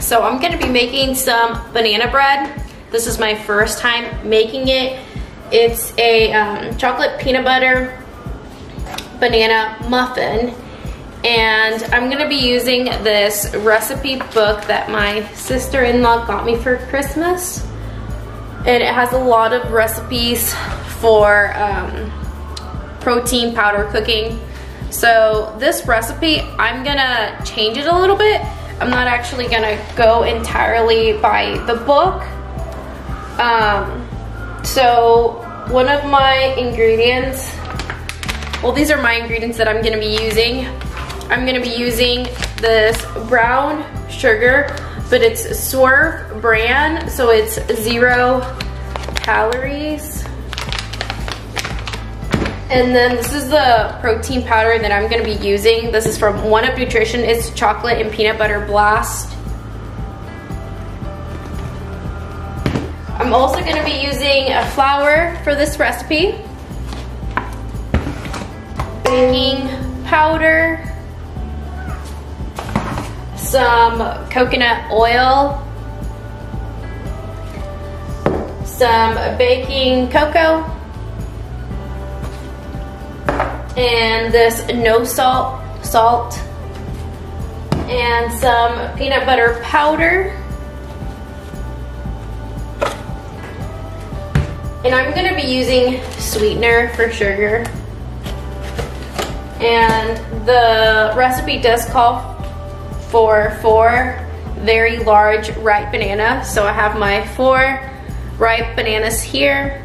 So I'm gonna be making some banana bread. This is my first time making it. It's a chocolate peanut butter banana muffin. And I'm gonna be using this recipe book that my sister-in-law got me for Christmas. And it has a lot of recipes for protein powder cooking. So this recipe, I'm gonna change it a little bit. I'm not actually gonna go entirely by the book. So one of my ingredients, well, these are my ingredients that I'm gonna be using. I'm gonna be using this brown sugar, but it's Swerve brand, so it's 0 calories. And then this is the protein powder that I'm gonna be using. This is from One Up Nutrition. It's chocolate and peanut butter blast. I'm also gonna be using a flour for this recipe, baking powder, some coconut oil, some baking cocoa, and this no salt, and some peanut butter powder. And I'm gonna be using sweetener for sugar. And the recipe does call for 4 very large ripe bananas. So I have my 4 ripe bananas here.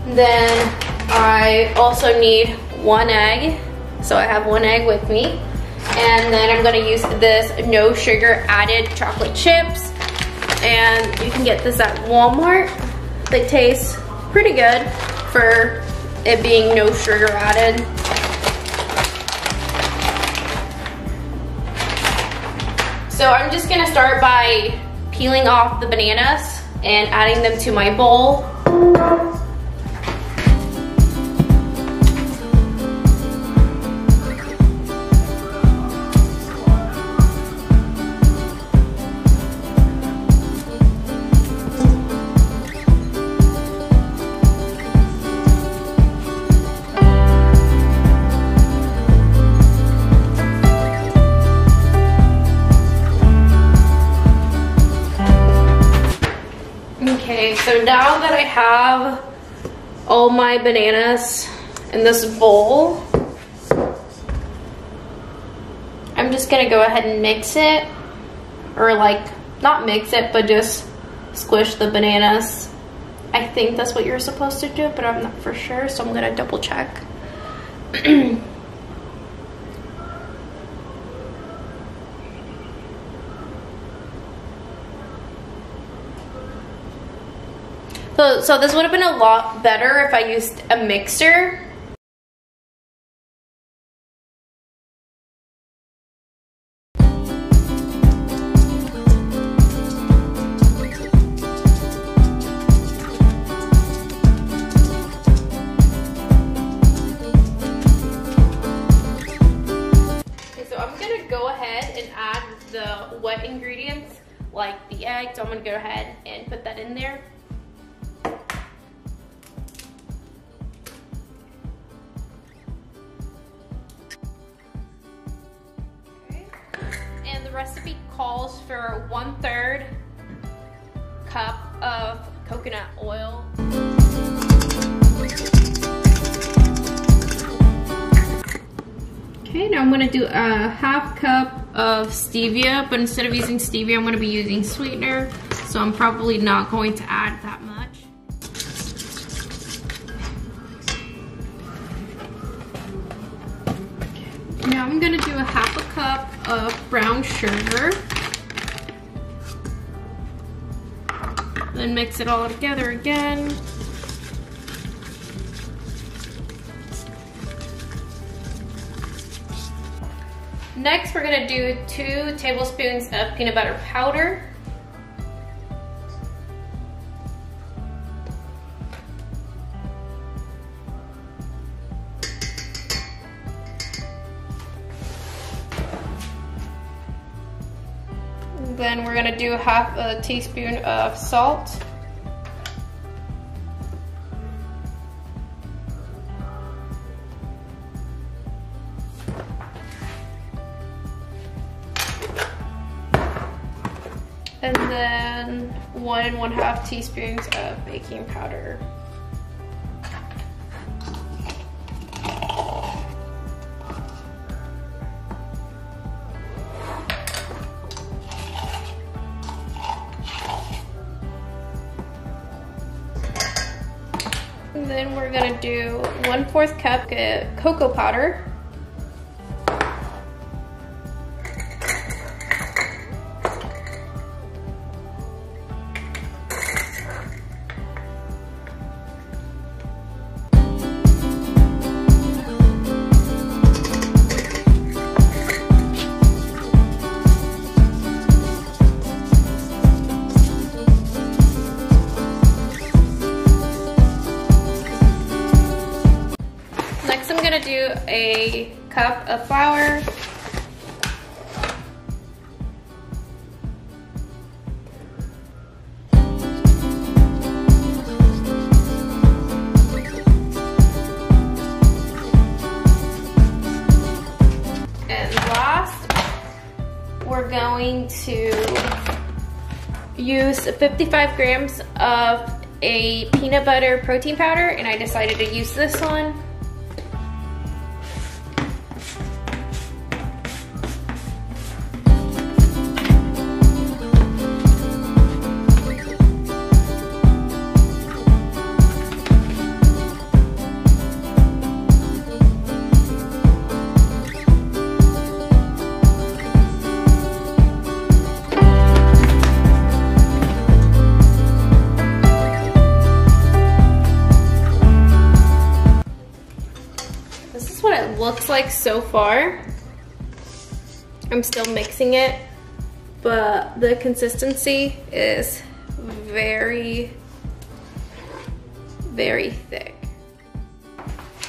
Then I also need 1 egg. So I have 1 egg with me. And then I'm gonna use this no sugar added chocolate chips. And you can get this at Walmart. It tastes pretty good for it being no sugar added. So I'm just gonna start by peeling off the bananas and adding them to my bowl. Okay, so now that I have all my bananas in this bowl, I'm just gonna go ahead and mix it, or like, not mix it, but just squish the bananas. I think that's what you're supposed to do, but I'm not for sure, so I'm gonna double check. So this would have been a lot better if I used a mixer. Okay, so I'm gonna go ahead and add the wet ingredients, like the egg. So I'm gonna go ahead and put that in there. And the recipe calls for 1/3 cup of coconut oil. Okay, now I'm gonna do a 1/2 cup of stevia, but instead of using stevia, I'm gonna be using sweetener. So I'm probably not going to add that much. Now I'm gonna do a 1/2 cup of brown sugar. Then mix it all together again. Next, we're gonna do 2 tablespoons of peanut butter powder. Then we're gonna do half a teaspoon of salt. And then 1 1/2 teaspoons of baking powder. And then we're gonna do 1/4 cup of cocoa powder. Next I'm gonna do a cup of flour. And last, we're going to use 55 grams of a peanut butter protein powder, and I decided to use this one. What it looks like so far. I'm still mixing it, but the consistency is very, very thick.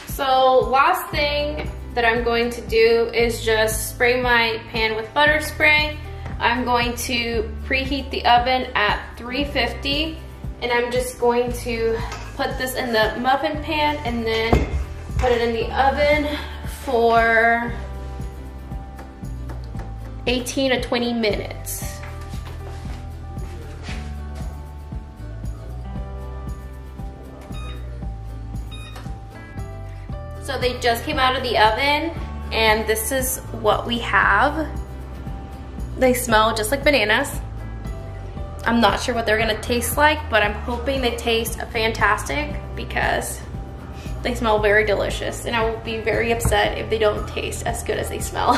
So last thing that I'm going to do is just spray my pan with butter spray. I'm going to preheat the oven at 350, and I'm just going to put this in the muffin pan and then put it in the oven for 18 to 20 minutes. So they just came out of the oven, and this is what we have. They smell just like bananas. I'm not sure what they're gonna taste like, but I'm hoping they taste fantastic because they smell very delicious, and I will be very upset if they don't taste as good as they smell.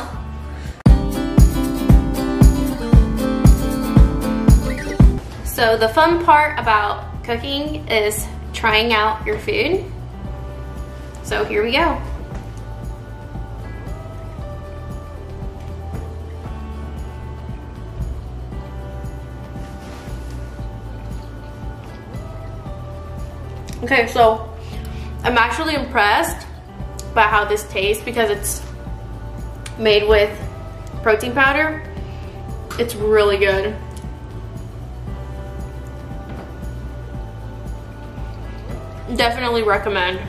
So the fun part about cooking is trying out your food. So here we go. Okay, so I'm actually impressed by how this tastes because it's made with protein powder. It's really good. Definitely recommend.